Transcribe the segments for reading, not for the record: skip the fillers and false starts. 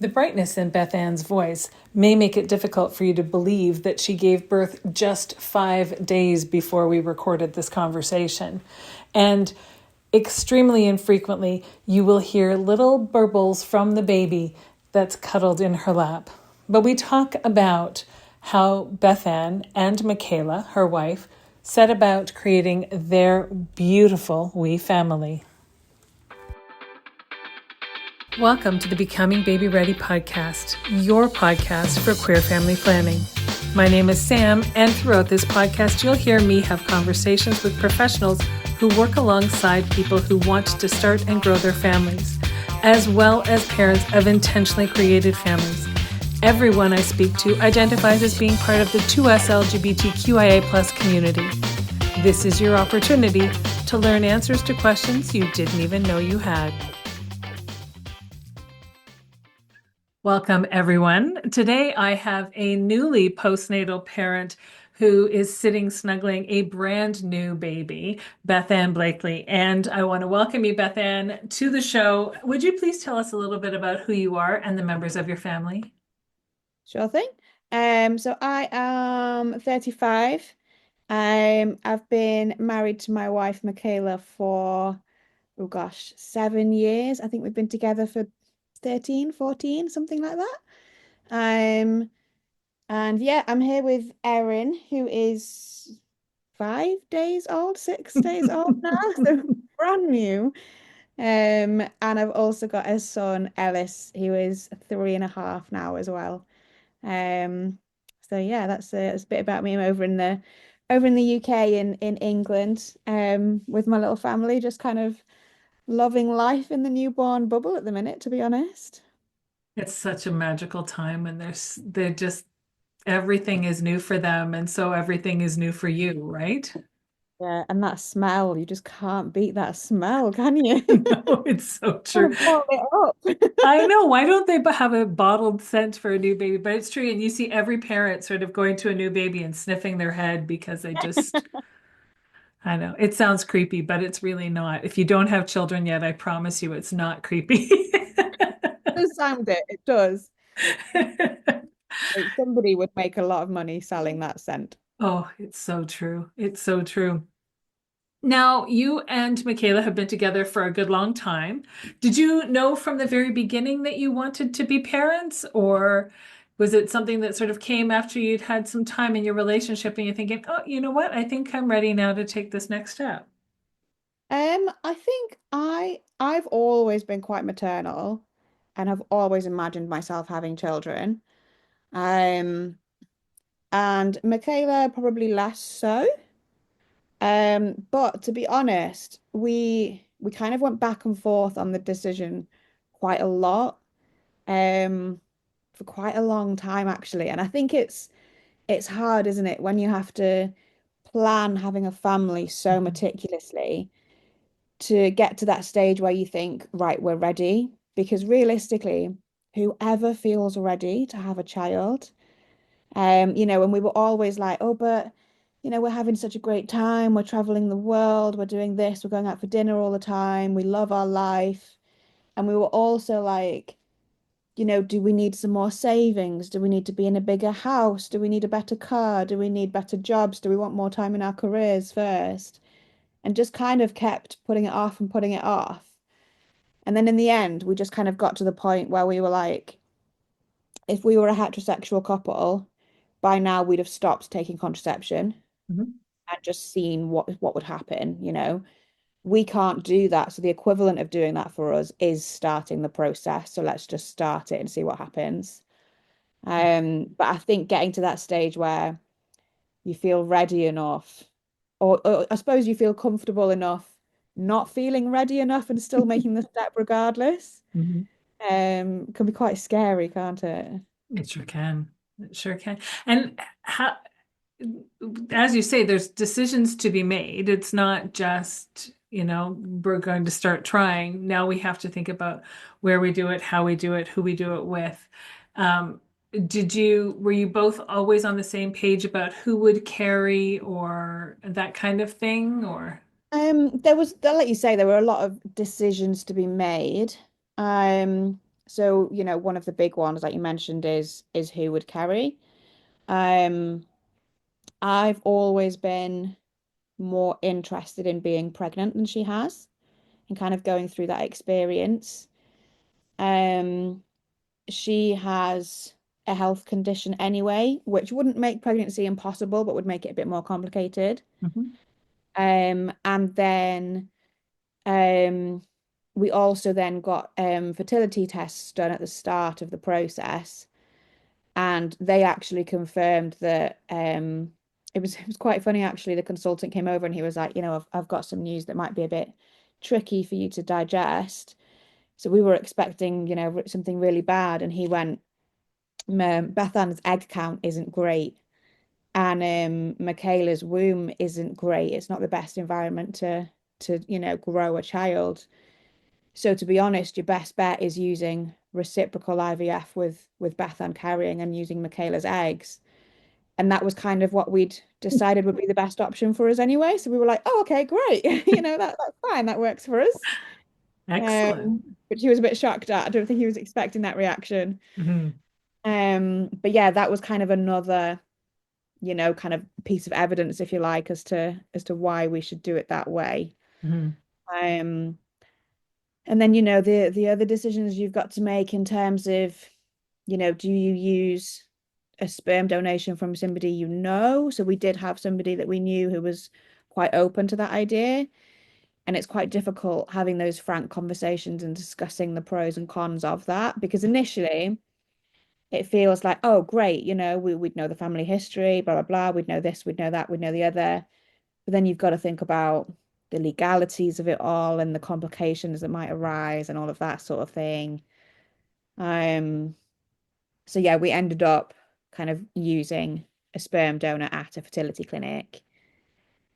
The brightness in Beth Ann's voice may make it difficult for you to believe that she gave birth just 5 days before we recorded this conversation. And extremely infrequently, you will hear little burbles from the baby that's cuddled in her lap. But we talk about how Beth Ann and Michaela, her wife, set about creating their beautiful wee family. Welcome to the Becoming Baby Ready podcast, your podcast for queer family planning. My name is Sam, and throughout this podcast, you'll hear me have conversations with professionals who work alongside people who want to start and grow their families, as well as parents of intentionally created families. Everyone I speak to identifies as being part of the 2S LGBTQIA+ community. This is your opportunity to learn answers to questions you didn't even know you had. Welcome, everyone. Today, I have a newly postnatal parent who is sitting snuggling a brand new baby, Bethan Blakely. And I want to welcome you, Bethan, to the show. Would you please tell us a little bit about who you are and the members of your family? Sure thing. So I am 35. I've been married to my wife Michaela for, oh gosh, 7 years. I think we've been together for 13, 14, something like that. Um, and yeah, I'm here with Erin, who is 5 days old, 6 days old now, so brand new. And I've also got a son, Ellis, who is 3.5 now as well. Um, so yeah, that's a bit about me. I'm over in the UK in England, with my little family, just kind of loving life in the newborn bubble at the minute, to be honest. It's such a magical time, and they're just everything is new for them, and so everything is new for you, right? Yeah, and that smell, you just can't beat that smell, can you? No, it's so true. Gotta bottle it up. I know. Why don't they have a bottled scent for a new baby? But it's true. And you see every parent sort of going to a new baby and sniffing their head because they just, I know. It sounds creepy, but it's really not. If you don't have children yet, I promise you it's not creepy. It does sound it. It does. Like somebody would make a lot of money selling that scent. Oh, it's so true. It's so true. Now, you and Michaela have been together for a good long time. Did you know from the very beginning that you wanted to be parents, or was it something that sort of came after you'd had some time in your relationship and you're thinking, oh, you know what? I think I'm ready now to take this next step? I think I've always been quite maternal and have always imagined myself having children. Um, and Michaela probably less so. But to be honest, we kind of went back and forth on the decision quite a lot, um, for quite a long time actually. And I think it's hard, isn't it, when you have to plan having a family so Mhm. meticulously to get to that stage where you think, right, we're ready. Because realistically, whoever feels ready to have a child, and we were always like, oh, but we're having such a great time. We're traveling the world. We're doing this. We're going out for dinner all the time. We love our life. And we were also like, do we need some more savings? Do we need to be in a bigger house? Do we need a better car? Do we need better jobs? Do we want more time in our careers first? And just kind of kept putting it off and putting it off. And then in the end, we just kind of got to the point where we were like, if we were a heterosexual couple, by now we'd have stopped taking contraception Mhm. and just seen what would happen. We can't do that. So the equivalent of doing that for us is starting the process. So let's just start it and see what happens. But I think getting to that stage where you feel ready enough, or I suppose you feel comfortable enough not feeling ready enough and still making the step regardless, Mhm. can be quite scary, can't it? It sure can. It sure can. And how, as you say, there's decisions to be made. It's not just, we're going to start trying. Now we have to think about where we do it, how we do it, who we do it with. Um, were you both always on the same page about who would carry or that kind of thing? Or, I'll let you say, there were a lot of decisions to be made. Um, So, one of the big ones like you mentioned is who would carry. Um, I've always been more interested in being pregnant than she has and kind of going through that experience. Um, she has a health condition anyway, which wouldn't make pregnancy impossible, but would make it a bit more complicated. Mhm. And then um, we also then got fertility tests done at the start of the process, and they actually confirmed that it was quite funny actually. The consultant came over and he was like, I've got some news that might be a bit tricky for you to digest. So we were expecting, something really bad, and he went, Bethan's egg count isn't great. And Michaela's womb isn't great. It's not the best environment to grow a child. So to be honest, your best bet is using reciprocal IVF with Bethan carrying and using Michaela's eggs. And that was kind of what we'd decided would be the best option for us anyway. So we were like, oh, okay, great. That's fine. That works for us. Excellent. Which he was a bit shocked at. I don't think he was expecting that reaction. Hmm. But yeah, that was kind of another, kind of piece of evidence, if you like, as to why we should do it that way. Hmm. Um, and then, the other decisions you've got to make in terms of, do you use a sperm donation from somebody you know? So we did have somebody that we knew who was quite open to that idea. And it's quite difficult having those frank conversations and discussing the pros and cons of that because initially it feels like, oh, great, we'd know the family history, blah, blah, blah. We'd know this, we'd know that, we'd know the other. But then you've got to think about the legalities of it all and the complications that might arise and all of that sort of thing. Um, so yeah, we ended up kind of using a sperm donor at a fertility clinic.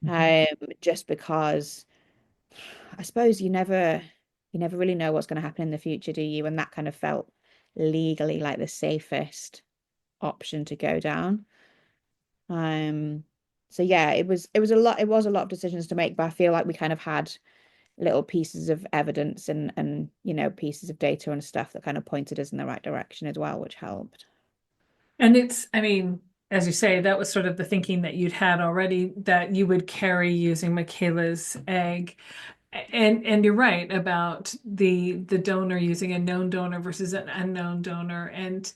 Hmm. Just because I suppose you never really know what's going to happen in the future, do you? And that kind of felt legally like the safest option to go down. Um, so yeah, it was a lot of decisions to make, but I feel like we kind of had little pieces of evidence and pieces of data and stuff that kind of pointed us in the right direction as well, which helped. And I mean, as you say, that was sort of the thinking that you'd had already that you would carry using Michaela's egg. And you're right about the donor using a known donor versus an unknown donor. And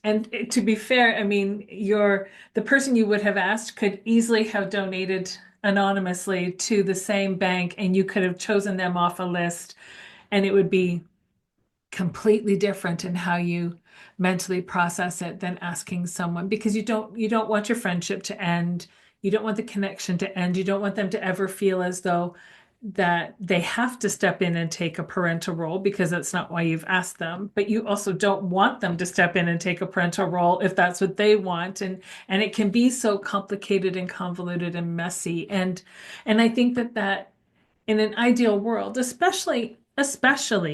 to be fair, I mean, the person you would have asked could easily have donated anonymously to the same bank, and you could have chosen them off a list, and it would be completely different in how you mentally process it than asking someone because you don't want your friendship to end. You don't want the connection to end. You don't want them to ever feel as though that they have to step in and take a parental role because that's not why you've asked them. But you also don't want them to step in and take a parental role if that's what they want. And it can be so complicated and convoluted and messy. And I think that in an ideal world, especially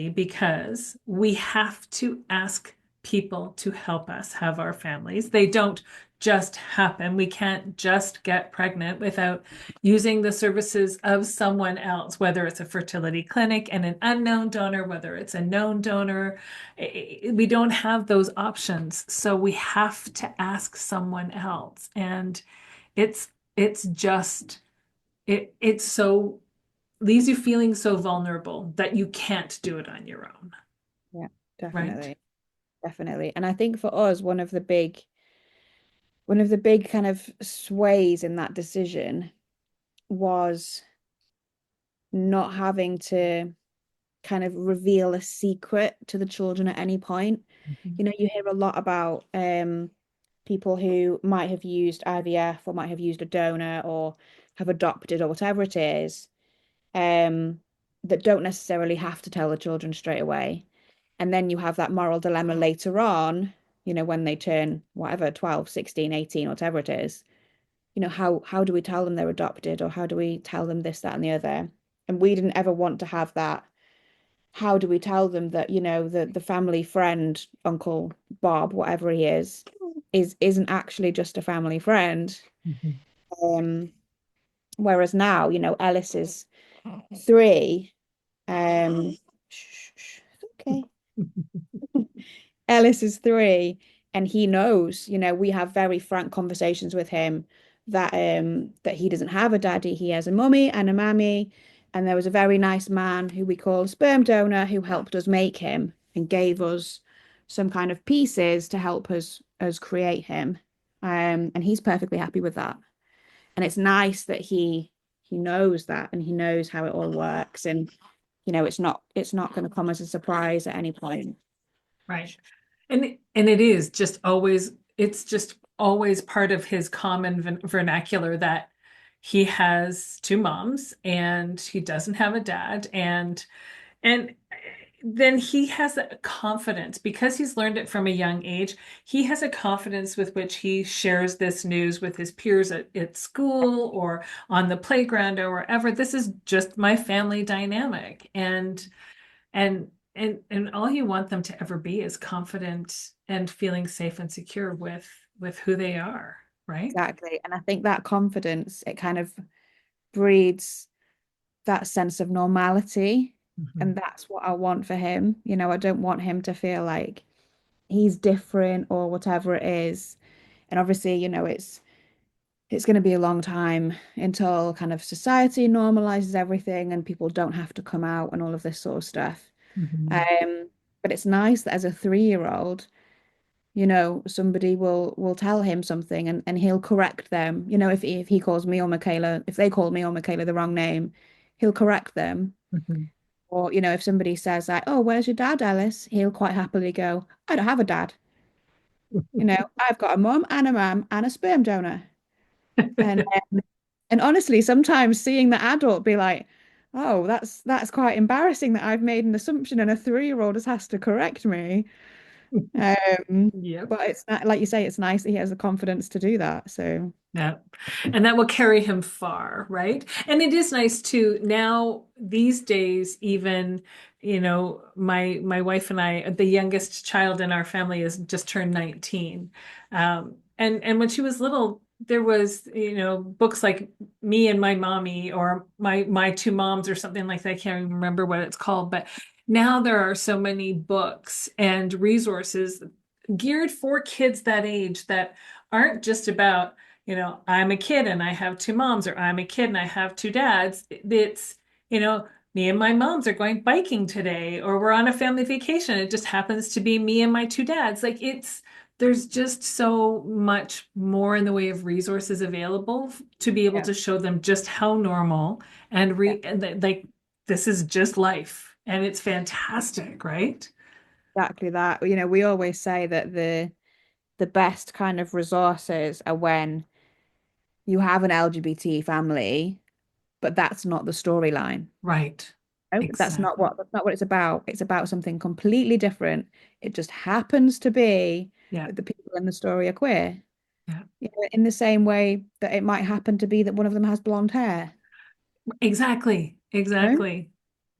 because we have to ask people to help us have our families. They don't just happen. We can't just get pregnant without using the services of someone else, whether it's a fertility clinic and an unknown donor, whether it's a known donor. We don't have those options. So we have to ask someone else. And it's just it's so leaves you feeling so vulnerable that you can't do it on your own, Yeah, right? definitely. Definitely. And I think for us, one of the big kind of sways in that decision was not having to kind of reveal a secret to the children at any point. Mhm. You hear a lot about people who might have used IVF or might have used a donor or have adopted or whatever it is, um, that don't necessarily have to tell the children straight away. And then you have that moral dilemma later on, when they turn whatever, 12, 16, 18, whatever it is. How do we tell them they're adopted or how do we tell them this, that, and the other? And we didn't ever want to have that. How do we tell them that, the family friend, Uncle Bob, whatever he isn't actually just a family friend? Mhm. Um, Whereas now, Ellis is 3. Shh, shh, it's okay. Ellis is 3, and he knows, we have very frank conversations with him that he doesn't have a daddy. He has a mummy and a mammy. And there was a very nice man who we call a sperm donor who helped us make him and gave us some kind of pieces to help us create him. And he's perfectly happy with that. And it's nice that he knows that and he knows how it all works. And it's not going to come as a surprise at any point. Right. And it is just always, it's just always part of his common vernacular that he has two moms and he doesn't have a dad. And then he has a confidence because he's learned it from a young age. He has a confidence with which he shares this news with his peers at school or on the playground or wherever. This is just my family dynamic. And all you want them to ever be is confident and feeling safe and secure with who they are, right? Exactly. And I think that confidence, it kind of breeds that sense of normality. Mhm. And that's what I want for him. I don't want him to feel like he's different or whatever it is. And obviously, it's going to be a long time until kind of society normalizes everything and people don't have to come out and all of this sort of stuff. Mhm. Um, but it's nice that as a 3-year-old, somebody will tell him something and he'll correct them. If he calls me or Michaela, if they call me or Michaela the wrong name, he'll correct them. Mhm. Or, if somebody says like, "Oh, where's your dad, Alice?" He'll quite happily go, "I don't have a dad. I've got a mum and a mam and a sperm donor." And and honestly, sometimes seeing the adult be like, "Oh, that's quite embarrassing that I've made an assumption and a 3-year-old has to correct me." Yep. But it's not like you say, it's nice that he has the confidence to do that. So Yeah. And that will carry him far, right? And it is nice too. Now, these days, even, my wife and I, the youngest child in our family is just turned 19. And when she was little, there was, books like Me and My Mommy or My Two Moms or something like that. I can't even remember what it's called, but now there are so many books and resources geared for kids that age that aren't just about I'm a kid and I have two moms, or I'm a kid and I have two dads. It's, me and my moms are going biking today, or we're on a family vacation. It just happens to be me and my two dads. There's just so much more in the way of resources available to be able yeah, to show them just how normal yeah, like this is just life. And it's fantastic, right? exactly that. We always say that the best kind of resources are when you have an LGBT family, but that's not the storyline. Right. No, Exactly. that's not what it's about. It's about something completely different. It just happens to be Yeah. that the people in the story are queer. Yeah. In the same way that it might happen to be that one of them has blonde hair. Exactly, No? exactly.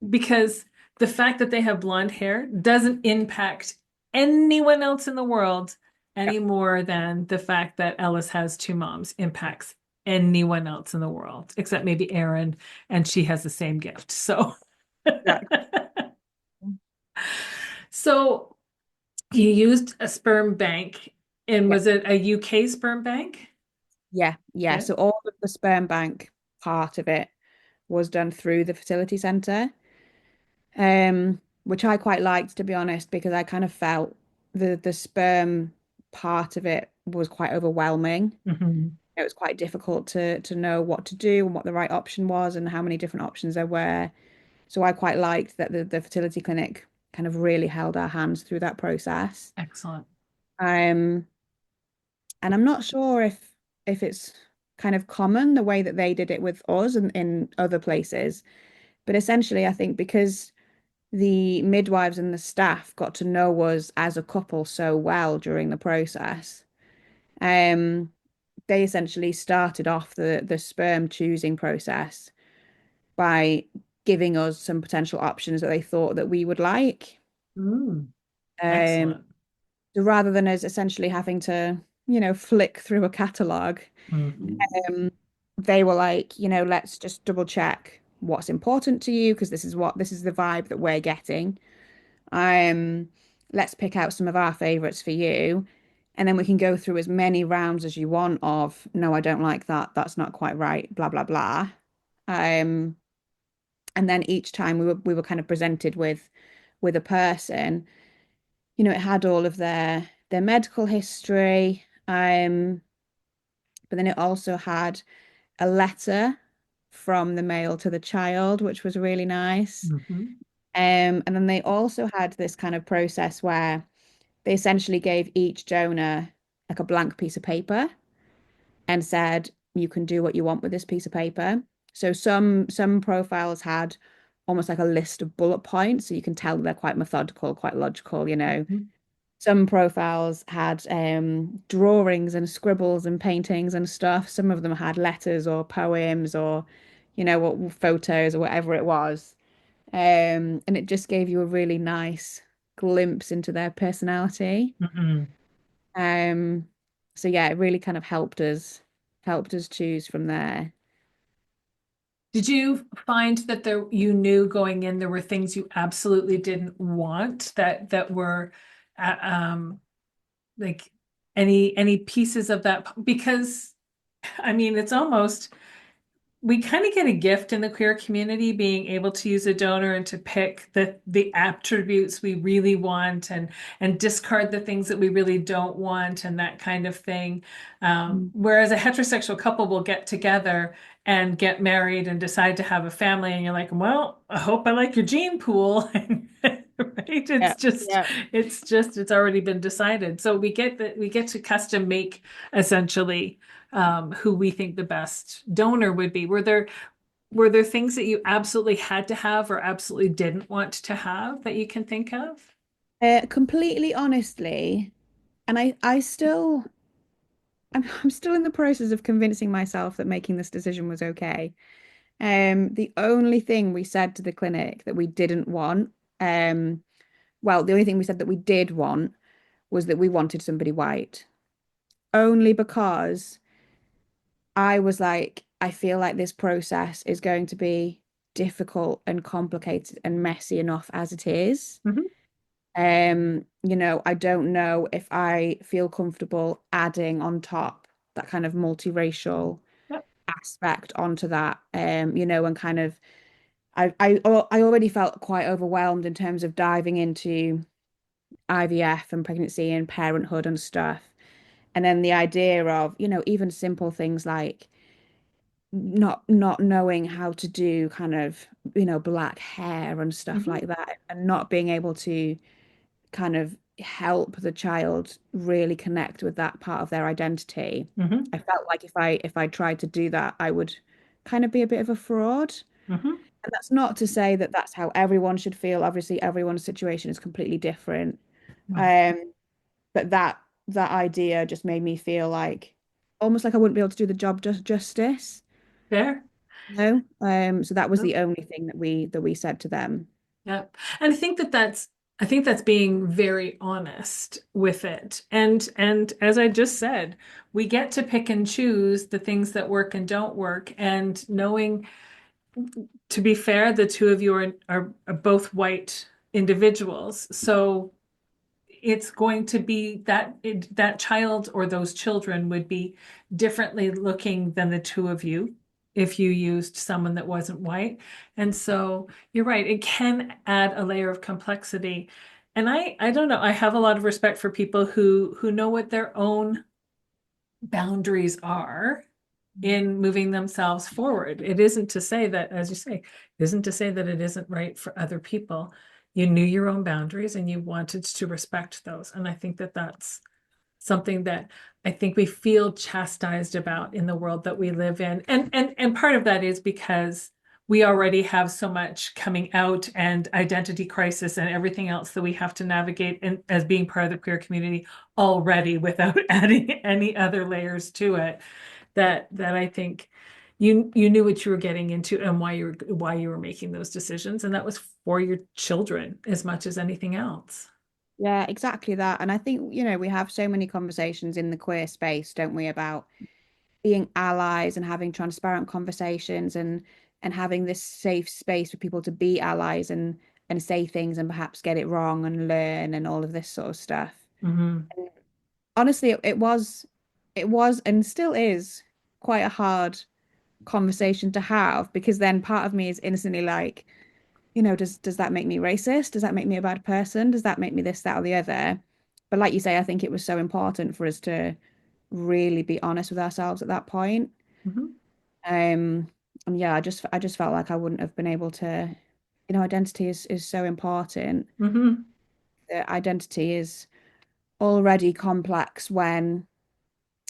Because the fact that they have blonde hair doesn't impact anyone else in the world Yeah, any more than the fact that Ellis has two moms impacts anyone else in the world, except maybe Erin, and she has the same gift. So, exactly. so you used a sperm bank, and Yeah. was it a UK sperm bank? Yeah, yeah. Yeah. So all of the sperm bank part of it was done through the fertility center, which I quite liked, to be honest, because I kind of felt the sperm part of it was quite overwhelming. Mhm. It was quite difficult to know what to do and what the right option was and how many different options there were. So I quite liked that the fertility clinic kind of really held our hands through that process. Excellent. Um, and I'm not sure if it's kind of common the way that they did it with us and in other places. But essentially, I think because the midwives and the staff got to know us as a couple so well during the process, um, they essentially started off the sperm choosing process by giving us some potential options that they thought that we would like. Mm, Um, excellent. so rather than us essentially having to, flick through a catalog, Mhm. um, they were like, let's just double check what's important to you because this is the vibe that we're getting. Um, let's pick out some of our favorites for you. And then we can go through as many rounds as you want of, no, I don't like that. That's not quite right, blah, blah, blah. Um, and then each time we were kind of presented with a person, it had all of their medical history. But then it also had a letter from the male to the child, which was really nice. Hmm. And then they also had this kind of process where they essentially gave each donor like a blank piece of paper and said, you can do what you want with this piece of paper. So some profiles had almost like a list of bullet points, so you can tell they're quite methodical, quite logical. Hmm. Some profiles had drawings and scribbles and paintings and stuff. Some of them had letters or poems or, what photos or whatever it was. And it just gave you a really nice glimpse into their personality. Hmm. Um, so yeah, it really kind of helped us choose from there. Did you find that there you knew going in there were things you absolutely didn't want that were uh, um like any pieces of that? Because I mean it's almost we kind of get a gift in the queer community being able to use a donor and to pick the attributes we really want and discard the things that we really don't want and that kind of thing. Mm. Whereas a heterosexual couple will get together and get married and decide to have a family, and you're like, well, I hope I like your gene pool. Right? Yeah, yeah. It's already been decided. So we get to custom make essentially who we think the best donor would be. Were there things that you absolutely had to have or absolutely didn't want to have that you can think of? Completely honestly, and I'm still in the process of convincing myself that making this decision was okay. The only thing we said to the clinic that we didn't want, um, well, the only thing we said that we did want was that we wanted somebody white. Only because I was like, I feel like this process is going to be difficult and complicated and messy enough as it is. Mhm. I don't know if I feel comfortable adding on top that kind of multiracial Yep. aspect onto that. And kind of I already felt quite overwhelmed in terms of diving into IVF and pregnancy and parenthood and stuff. And then the idea of, even simple things like not knowing how to do kind of, black hair and stuff Mhm. like that, and not being able to kind of help the child really connect with that part of their identity. Mhm. I felt like if I tried to do that, I would kind of be a bit of a fraud. Mhm. And that's not to say that that's how everyone should feel. Obviously, everyone's situation is completely different. Right. Um, but that idea just made me feel like almost like I wouldn't be able to do the job justice. There. No. So that was Yep. the only thing that we said to them. Yep. And I think that's being very honest with it. And as I just said, we get to pick and choose the things that work and don't work. And knowing, to be fair, the two of you are both white individuals. So it's going to be that child or those children would be differently looking than the two of you if you used someone that wasn't white. And so you're right, it can add a layer of complexity. And I don't know, I have a lot of respect for people who know what their own boundaries are in moving themselves forward. It isn't to say that, as you say, it isn't to say that it isn't right for other people. You knew your own boundaries and you wanted to respect those. And I think that that's something that I think we feel chastised about in the world that we live in. And part of that is because we already have so much coming out and identity crisis and everything else that we have to navigate as being part of the queer community already without adding any other layers to it that I think you knew what you were getting into and why you were making those decisions, and that was for your children as much as anything else. Yeah, exactly that. And I think, we have so many conversations in the queer space, don't we, about being allies and having transparent conversations and having this safe space for people to be allies and say things and perhaps get it wrong and learn and all of this sort of stuff. Hmm. And honestly, it was and still is quite a hard conversation to have because then part of me is innocently like, does that make me racist? Does that make me a bad person? Does that make me this, that, or the other? But like you say, I think it was so important for us to really be honest with ourselves at that point. Hmm. Um, and yeah, I just felt like I wouldn't have been able to, identity is so important. Hmm. The identity is already complex when,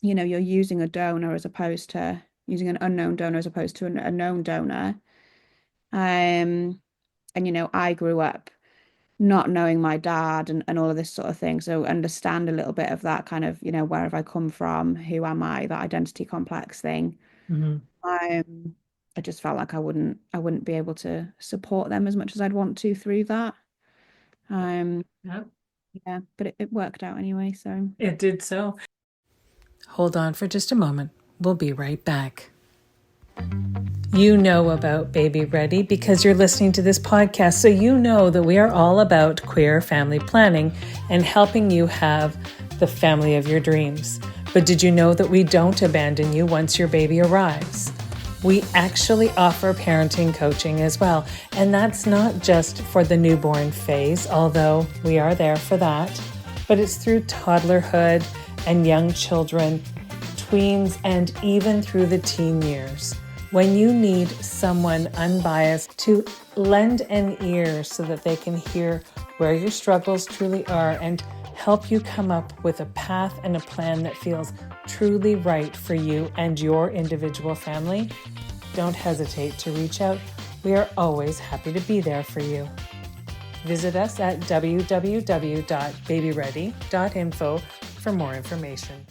you're using a donor as opposed to using an unknown donor as opposed to a known donor. And I grew up not knowing my dad and all of this sort of thing. So understand a little bit of that kind of, where have I come from? Who am I? That identity complex thing. Hmm. I just felt like I wouldn't be able to support them as much as I'd want to through that. Um, Yeah, yeah, but it worked out anyway. So it did so. Hold on for just a moment. We'll be right back. You know about Baby Ready because you're listening to this podcast, so you know that we are all about queer family planning and helping you have the family of your dreams. But did you know that we don't abandon you once your baby arrives? We actually offer parenting coaching as well, and that's not just for the newborn phase, although we are there for that, but it's through toddlerhood and young children, tweens, and even through the teen years. When you need someone unbiased to lend an ear so that they can hear where your struggles truly are and help you come up with a path and a plan that feels truly right for you and your individual family, don't hesitate to reach out. We are always happy to be there for you. Visit us at www.babyready.info for more information.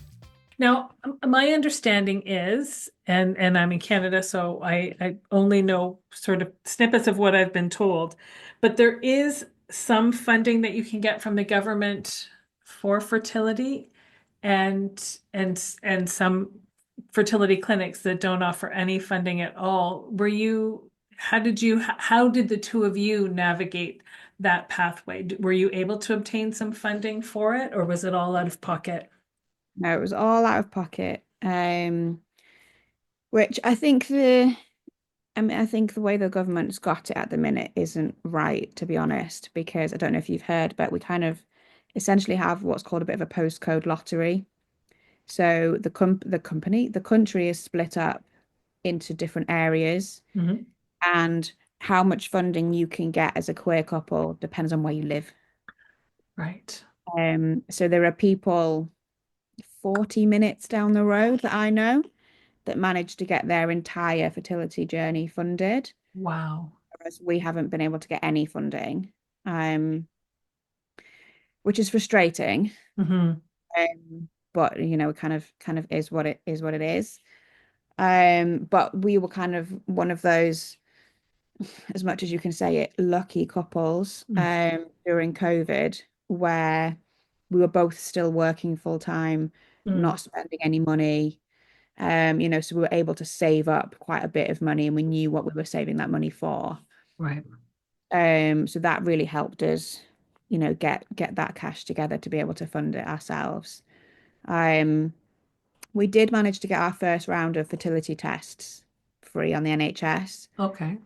Now, my understanding is, and I'm in Canada, so I only know sort of snippets of what I've been told, but there is some funding that you can get from the government for fertility and some fertility clinics that don't offer any funding at all. How did the two of you navigate that pathway? Were you able to obtain some funding for it, or was it all out of pocket? no, it was all out of pocket. Which I think the way the government's got it at the minute isn't right, to be honest, because I don't know if you've heard, but we kind of essentially have what's called a bit of a postcode lottery. So the country is split up into different areas, Mhm. and how much funding you can get as a queer couple depends on where you live. Right. So there are people 40 minutes down the road that I know that managed to get their entire fertility journey funded, Wow. whereas we haven't been able to get any funding, um, which is frustrating. Hmm. But it kind of is what it is. But we were kind of one of those, as much as you can say it, lucky couples during COVID, where we were both still working full time, Mm. not spending any money. So we were able to save up quite a bit of money and we knew what we were saving that money for. Right. So that really helped us, get that cash together to be able to fund it ourselves. Um, we did manage to get our first round of fertility tests free on the NHS. Okay.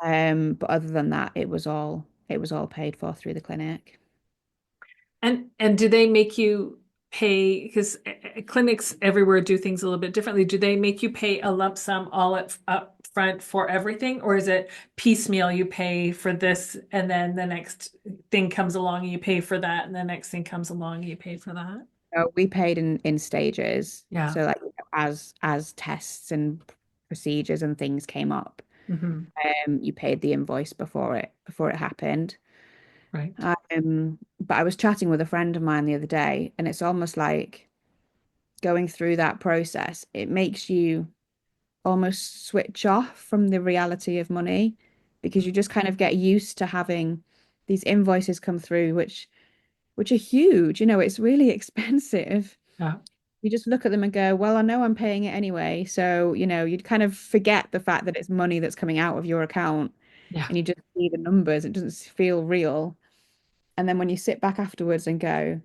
But other than that, it was all paid for through the clinic. And do they make you pay, because clinics everywhere do things a little bit differently. Do they make you pay a lump sum all up front for everything, or is it piecemeal? You pay for this, and then the next thing comes along and you pay for that, and the next thing comes along and you pay for that? So we paid in stages. Yeah. So like as tests and procedures and things came up, Hmm. you paid the invoice before it happened. Right. But I was chatting with a friend of mine the other day, and it's almost like going through that process, it makes you almost switch off from the reality of money because you just kind of get used to having these invoices come through, which are huge. It's really expensive. Yeah. You just look at them and go, well, I know I'm paying it anyway. So, you'd kind of forget the fact that it's money that's coming out of your account. Yeah. and you just see the numbers. It doesn't feel real. And then when you sit back afterwards and go,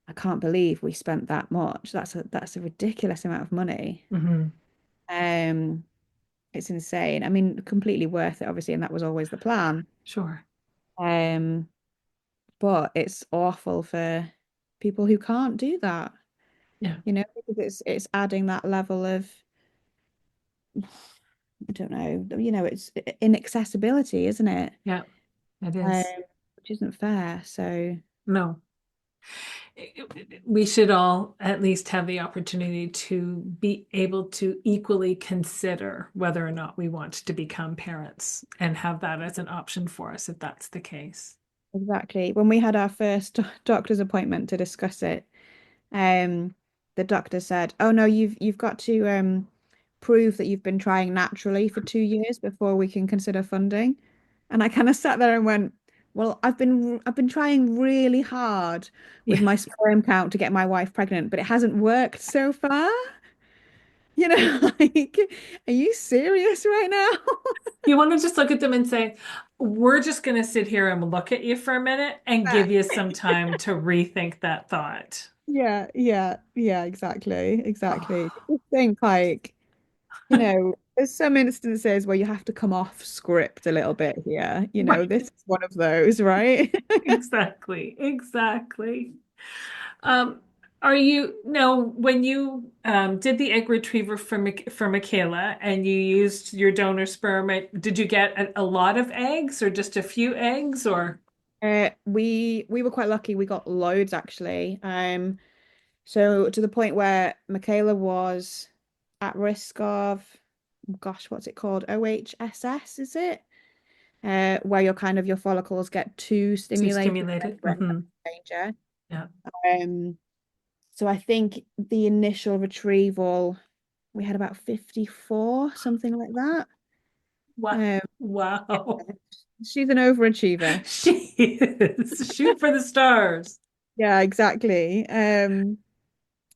I can't believe we spent that much. That's a ridiculous amount of money. Hmm. Um, it's insane. I mean, completely worth it, obviously, and that was always the plan. Sure. Um, but it's awful for people who can't do that, Yeah. because it's adding that level of, I don't know, it's inaccessibility, isn't it? Yeah. It Um, is. which isn't fair. So No. We should all at least have the opportunity to be able to equally consider whether or not we want to become parents and have that as an option for us if that's the case. exactly. When we had our first doctor's appointment to discuss it, um, the doctor said, "Oh no, you've got to prove that you've been trying naturally for 2 years before we can consider funding." And I kind of sat there and went, "Well, I've been trying really hard with Yeah. my sperm count to get my wife pregnant, but it hasn't worked so far." Like, are you serious right now? You want to just look at them and say, we're just going to sit here and look at you for a minute and give you some time to rethink that thought. Yeah, exactly, exactly. Oh, Just think like, there's some instances where you have to come off script a little bit here. right. This is one of those, right? Exactly. Exactly. Um, are you now when you did the egg retriever for Michaela and you used your donor sperm, did you get a lot of eggs or just a few eggs or We were quite lucky. We got loads actually. So to the point where Michaela was at risk of, gosh, what's it called? OHSS, is it? Where your follicles get too too stimulated and stimulated? we're in Hmm. danger. Yeah. Um, so I think the initial retrieval, we had about 54, something like that. What? Um, Wow. she's an overachiever. She is. Shoot for the stars. Yeah, exactly.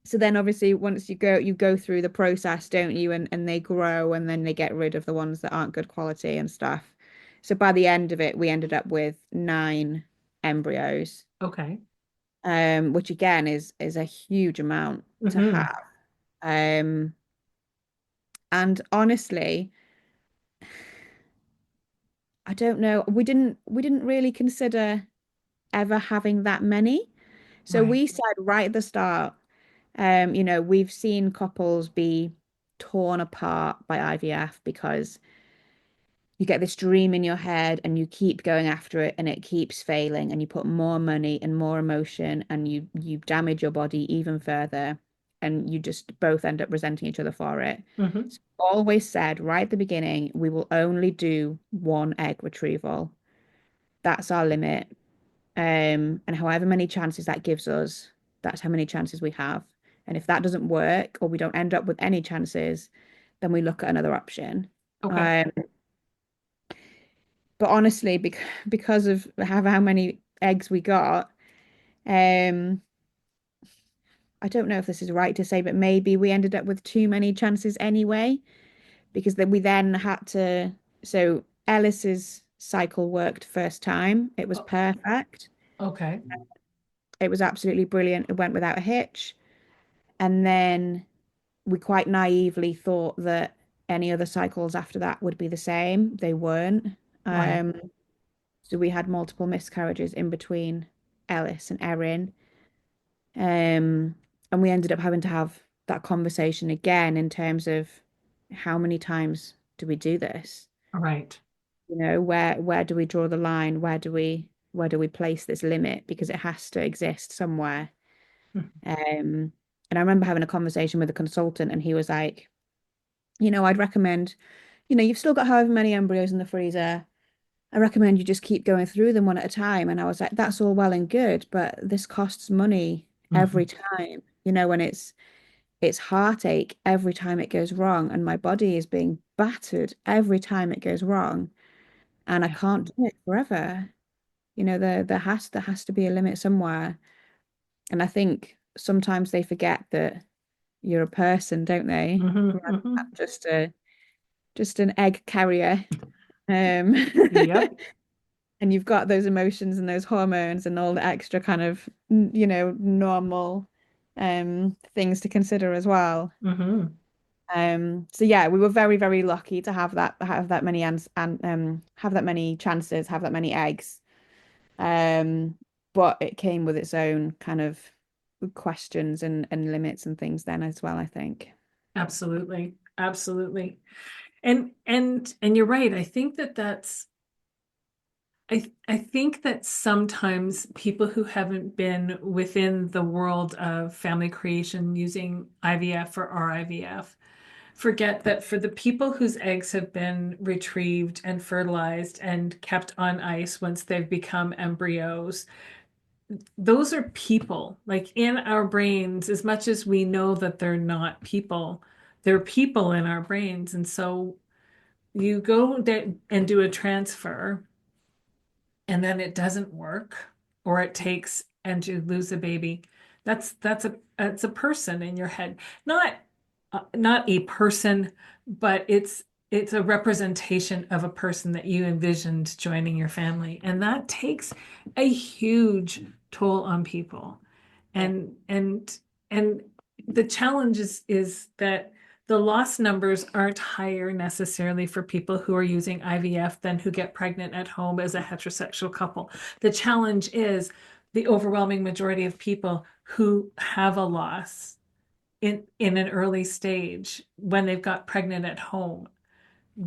So then obviously once you go through the process, don't you? And they grow and then they get rid of the ones that aren't good quality and stuff. So by the end of it, we ended up with 9 embryos, Okay. which again is a huge amount to Hmm. have. Um, and honestly, I don't know. We didn't really consider ever having that many. So Right. we said right at the start, we've seen couples be torn apart by IVF because you get this dream in your head and you keep going after it and it keeps failing and you put more money and more emotion and you damage your body even further and you just both end up resenting each other for it. Hmm. So always said right at the beginning, we will only do one egg retrieval. That's our limit. And however many chances that gives us, that's how many chances we have. And if that doesn't work or we don't end up with any chances, then we look at another option. Okay. Um, but honestly, because of how many eggs we got, um, I don't know if this is right to say, but maybe we ended up with too many chances anyway, because then we then had to. So Ellis's cycle worked first time. It was O- perfect. Okay. It was absolutely brilliant. It went without a hitch. And then we quite naively thought that any other cycles after that would be the same. They weren't. Right. Um, so we had multiple miscarriages in between Ellis and Erin. And we ended up having to have that conversation again in terms of how many times do we do this? Right. Where do we draw the line? Where do we place this limit? Because it has to exist somewhere. Um, and I remember having a conversation with a consultant, and he was like, I'd recommend, you've still got however many embryos in the freezer. I recommend you just keep going through them one at a time. And I was like, that's all well and good, but this costs money every Hmm. time, and it's heartache every time it goes wrong. And my body is being battered every time it goes wrong. And I Yeah. can't do it forever. There has to be a limit somewhere. And I think sometimes they forget that you're a person, don't they? Hmm. Rather Hmm. than just an egg carrier. Um, Yep. and you've got those emotions and those hormones and all the extra kind of, normal things to consider as well. Hmm. So yeah, we were very, very lucky to have that many and have that many chances, have that many eggs. Um, but it came with its own kind of questions and limits and things then as well, I think. Absolutely. Absolutely. And you're right. I think that sometimes people who haven't been within the world of family creation using IVF or RIVF forget that for the people whose eggs have been retrieved and fertilized and kept on ice once they've become embryos, those are people. Like in our brains, as much as we know that they're not people, they're people in our brains. And so you and do a transfer and then it doesn't work or it takes and you lose a baby, that's a person in your head, not a person, but it's a representation of a person that you envisioned joining your family, and that takes a huge toll on people. Yeah. And and and the challenge is that the loss numbers aren't higher necessarily for people who are using IVF than who get pregnant at home as a heterosexual couple. The challenge is the overwhelming majority of people who have a loss in an early stage when they've got pregnant at home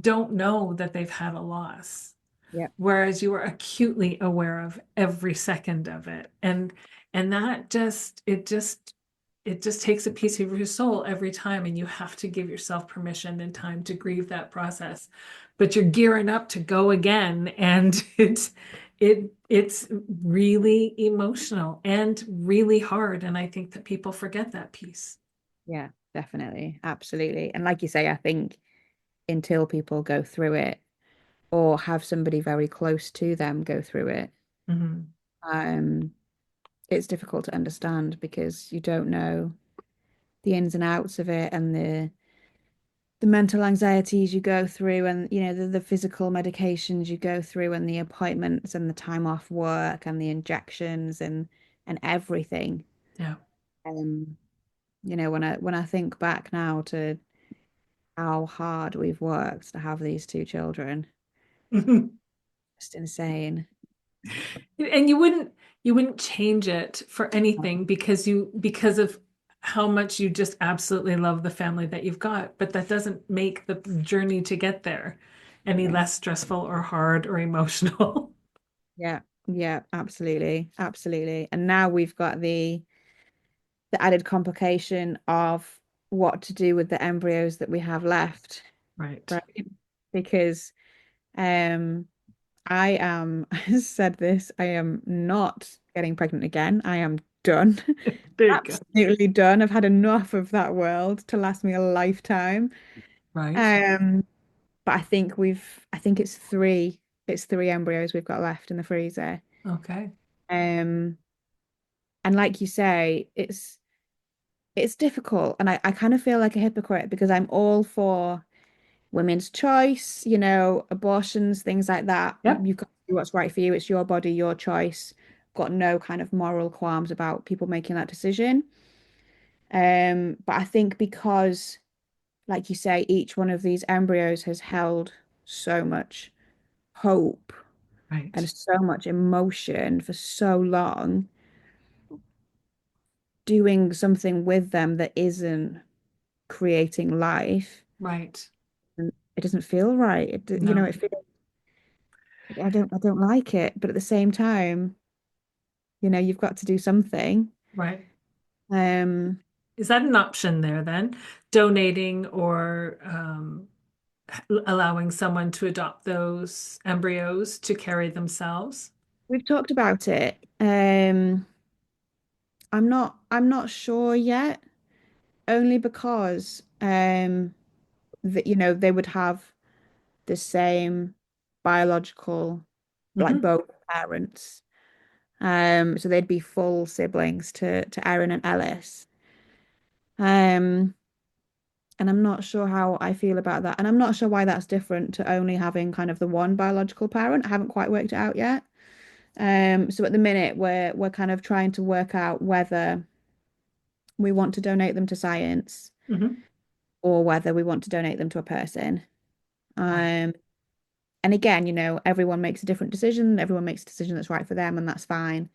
don't know that they've had a loss, Yeah. whereas you are acutely aware of every second of it. And that just takes a piece of your soul every time, and you have to give yourself permission and time to grieve that process. But you're gearing up to go again, and it's really emotional and really hard, and I think that people forget that piece. Yeah, definitely. Absolutely. And like you say, I think until people go through it or have somebody very close to them go through it, Mhm. um, it's difficult to understand because you don't know the ins and outs of it and the mental anxieties you go through and the physical medications you go through and the appointments and the time off work and the injections and everything. Yeah. Um, when I think back now to how hard we've worked to have these two children, just insane. And you wouldn't change it for anything because of how much you just absolutely love the family that you've got, but that doesn't make the journey to get there any Absolutely. less stressful or hard or emotional. Yeah, yeah, absolutely, absolutely. And now we've got the added complication of what to do with the embryos that we have left, Right. right? Because um I am I said this, I am not getting pregnant again. I am done. There you go. Absolutely done. I've had enough of that world to last me a lifetime. Right. Um, but I think it's three embryos we've got left in the freezer. Okay. Um, and like you say, it's difficult, and I kind of feel like a hypocrite because I'm all for women's choice, abortions, things like that. Yep. You've got to do what's right for you. It's your body, your choice. Got no kind of moral qualms about people making that decision. But I think because, like you say, each one of these embryos has held so much hope and Right. so much emotion for so long, doing something with them that isn't creating life, Right. and it doesn't feel right. No. It feels, I don't like it, but at the same time, you've got to do something. Right. Um, Is that an option there then? Donating or allowing someone to adopt those embryos to carry themselves? we've talked about it. I'm not sure yet, only because that they would have the same biological, like Hmm. both parents. So they'd be full siblings to Aaron and Ellis. Um, And I'm not sure how I feel about that. And I'm not sure why that's different to only having kind of the one biological parent. I haven't quite worked it out yet. So at the minute we're kind of trying to work out whether we want to donate them to science Hmm. or whether we want to donate them to a person. Right. Um, and again, everyone makes a different decision. Everyone makes a decision that's right for them, and that's fine.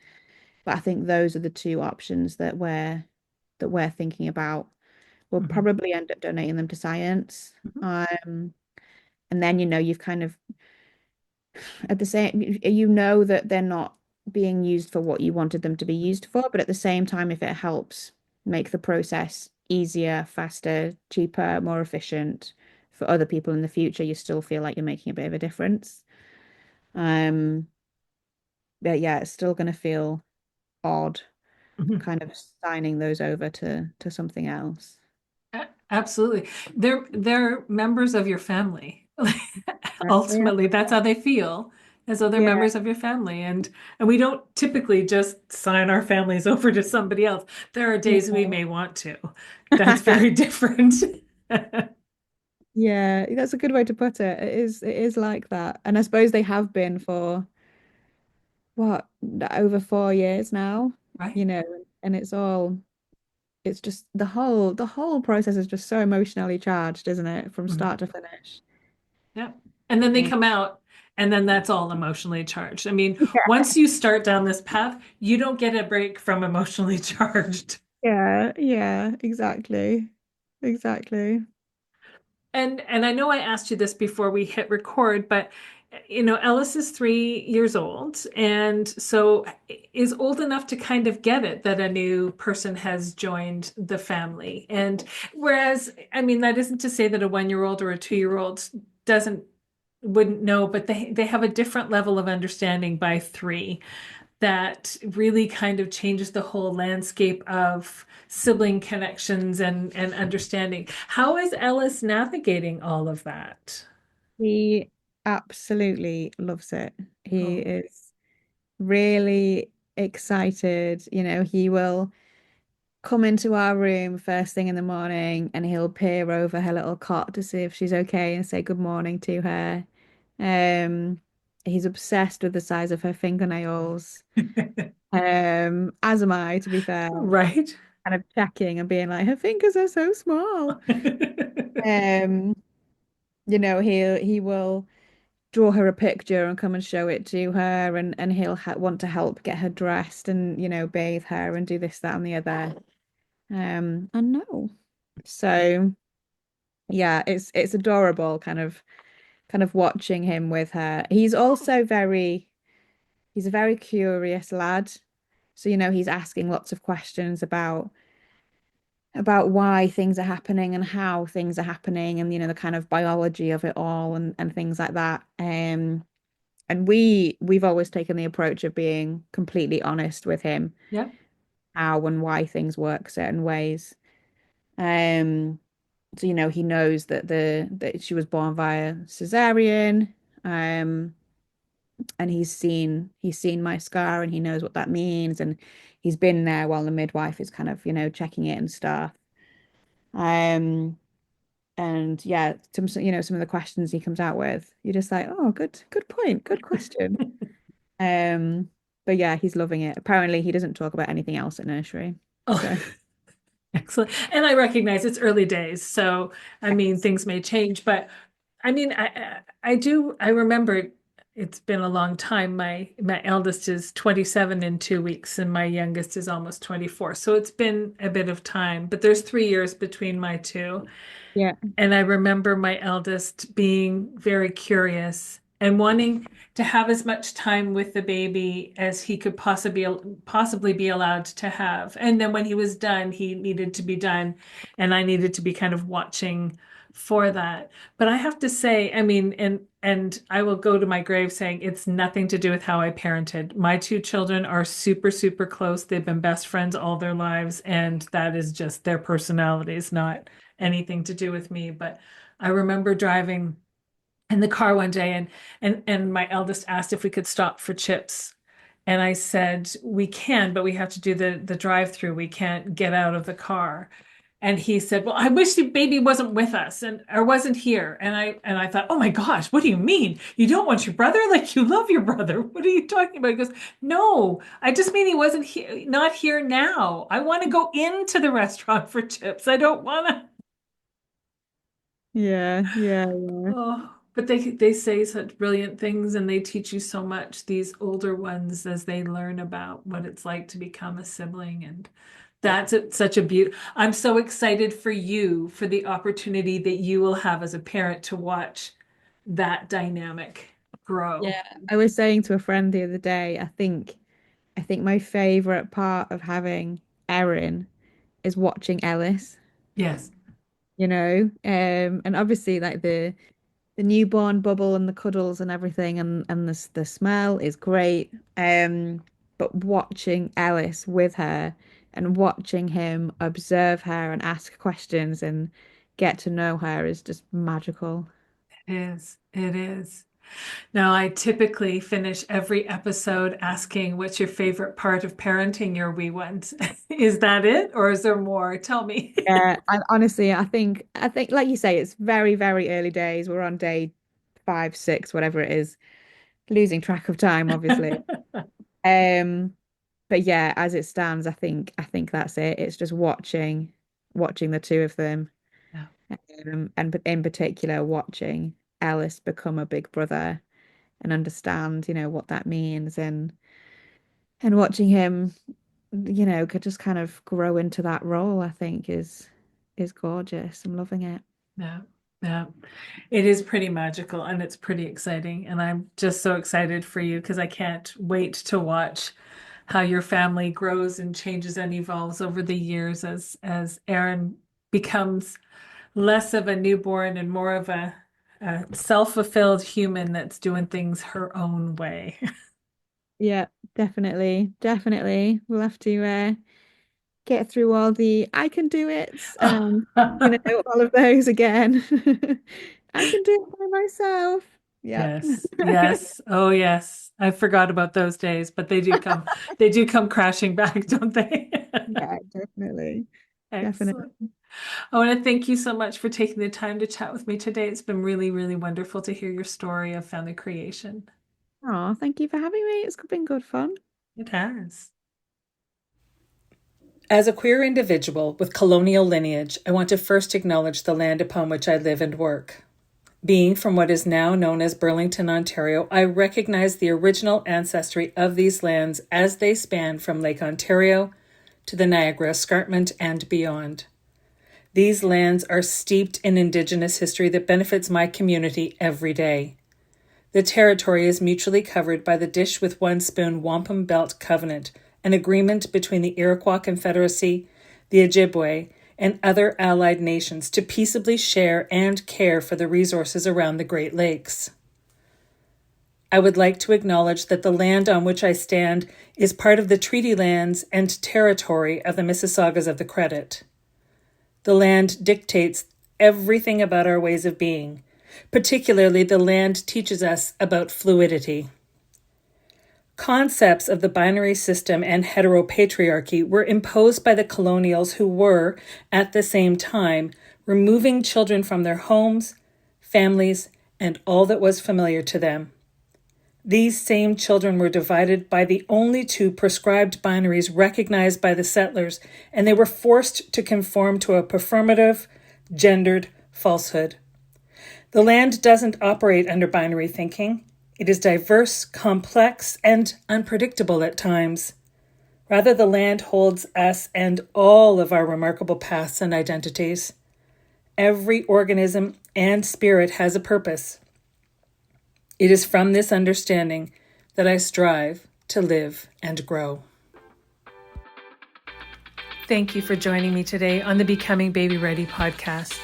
But I think those are the two options that we're thinking about. We'll Hmm. probably end up donating them to science. Hmm. And then, you've kind of at the same, that they're not being used for what you wanted them to be used for, but at the same time, if it helps make the process easier, faster, cheaper, more efficient for other people in the future, you still feel like you're making a bit of a difference. Um, but yeah, it's still going to feel odd Hmm. kind of signing those over to something else. Absolutely. They're members of your family. Yeah. Ultimately, that's how they feel, as though they're Yeah. members of your family. And we don't typically just sign our families over to somebody else. There are days we may want to. That's Yeah. very different. Yeah, that's a good way to put it. It is like that. And I suppose they have been for what, over 4 years now, Right. you know, and it's just the whole process is just so emotionally charged, isn't it? From Mhm. start to finish. Yeah. And then they Yeah. come out, and then that's all emotionally charged. I mean, Yeah. once you start down this path, you don't get a break from emotionally charged. Yeah, yeah, exactly. Exactly. And I know I asked you this before we hit record, but Ellis is 3 years old, and so is old enough to kind of get it that a new person has joined the family. And whereas, I mean, that isn't to say that a 1 year old or a 2 year old doesn't wouldn't know, but they have a different level of understanding by three that really kind of changes the whole landscape of sibling connections and understanding. How is Ellis navigating all of that? He absolutely loves it. He Oh. is really excited. He will come into our room first thing in the morning and he'll peer over her little cot to see if she's okay and say good morning to her. Um, he's obsessed with the size of her fingernails. As am I, to be fair, Right? kind of checking and being like, her fingers are so small. Um, he will draw her a picture and come and show it to her, and he'll ha want to help get her dressed and bathe her and do this, that, and the other. And no. So yeah, it's adorable kind of watching him with her. He's a very curious lad. So he's asking lots of questions about why things are happening and how things are happening and the kind of biology of it all and things like that. And we've always taken the approach of being completely honest with him, Yeah. how and why things work certain ways. Um so he knows that she was born via cesarean. um and he's seen my scar and he knows what that means, and he's been there while the midwife is kind of checking it and stuff. um and yeah, some of the questions he comes out with, you're just like, oh, good point, good question. But yeah, he's loving it. Apparently he doesn't talk about anything else at nursery, Oh, so excellent. And I recognize it's early days, so I mean things may change, but I mean I remember it's been a long time. My eldest is 27 in 2 weeks and my youngest is almost 24. So it's been a bit of time, but there's 3 years between my two. yeah. And I remember my eldest being very curious and wanting to have as much time with the baby as he could possibly be allowed to have. And then when he was done, he needed to be done, and I needed to be kind of watching for that. But I have to say, I mean, and I will go to my grave saying it's nothing to do with how I parented. My two children are super, super close. They've been best friends all their lives, and that is just their personalities, not anything to do with me. But I remember driving in the car one day, and my eldest asked if we could stop for chips. And I said, we can, but we have to do the drive-through. We can't get out of the car. And he said, "Well, I wish the baby wasn't with us and or wasn't here." And I thought, "Oh my gosh, what do you mean? You don't want your brother? Like you love your brother. What are you talking about?" He goes, "No, I just mean he wasn't here, not here now. I want to go into the restaurant for chips. I don't want to." Yeah, yeah, yeah. Oh, but they say such brilliant things and they teach you so much, these older ones, as they learn about what it's like to become a sibling. And such a beauty. I'm so excited for you, for the opportunity that you will have as a parent to watch that dynamic grow. Yeah, I was saying to a friend the other day, I think my favorite part of having Erin is watching Ellis, Yes. and obviously like the newborn bubble and the cuddles and everything and the smell is great. But watching Ellis with her and watching him observe her and ask questions and get to know her is just magical. It is. It is. Now, I typically finish every episode asking, what's your favorite part of parenting your wee ones? Is that it, or is there more? Tell me. Yeah, and honestly, I think like you say, it's very, very early days. We're on day 5, 6, whatever it is, losing track of time, obviously. Um, but yeah, as it stands, I think that's it. It's just watching the two of them, Yeah. and in particular, watching Ellis become a big brother and understand, what that means, and watching him, could just kind of grow into that role, I think is gorgeous. I'm loving it. Yeah. Yeah. It is pretty magical and it's pretty exciting. And I'm just so excited for you because I can't wait to watch how your family grows and changes and evolves over the years as Erin becomes less of a newborn and more of a self-fulfilled human that's doing things her own way. Yeah, definitely, definitely. We'll have to get through all the I can do it and all of those again. I can do it by myself. Yep. Yes, yes. Oh, yes. I forgot about those days, but they do come crashing back, don't they? Yeah, definitely. Definitely. Excellent. I want to thank you so much for taking the time to chat with me today. It's been really, really wonderful to hear your story of family creation. Oh, thank you for having me. It's been good fun. It has. As a queer individual with colonial lineage, I want to first acknowledge the land upon which I live and work. Being from what is now known as Burlington, Ontario, I recognize the original ancestry of these lands as they span from Lake Ontario to the Niagara Escarpment and beyond. These lands are steeped in Indigenous history that benefits my community every day. The territory is mutually covered by the Dish with One Spoon Wampum Belt Covenant, an agreement between the Iroquois Confederacy, the Ojibwe, and other allied nations to peaceably share and care for the resources around the Great Lakes. I would like to acknowledge that the land on which I stand is part of the treaty lands and territory of the Mississaugas of the Credit. The land dictates everything about our ways of being. Particularly, the land teaches us about fluidity. Concepts of the binary system and heteropatriarchy were imposed by the colonials who were, at the same time, removing children from their homes, families, and all that was familiar to them. These same children were divided by the only two prescribed binaries recognized by the settlers, and they were forced to conform to a performative, gendered falsehood. The land doesn't operate under binary thinking. It is diverse, complex, and unpredictable at times. Rather, the land holds us and all of our remarkable paths and identities. Every organism and spirit has a purpose. It is from this understanding that I strive to live and grow. Thank you for joining me today on the Becoming Baby Ready podcast.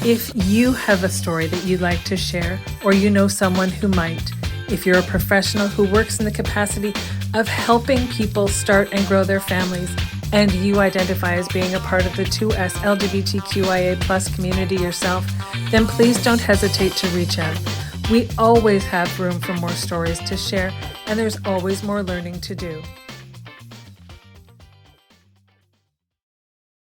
If you have a story that you'd like to share, or you know someone who might, if you're a professional who works in the capacity of helping people start and grow their families, and you identify as being a part of the 2S LGBTQIA plus community yourself, then please don't hesitate to reach out. We always have room for more stories to share, and there's always more learning to do.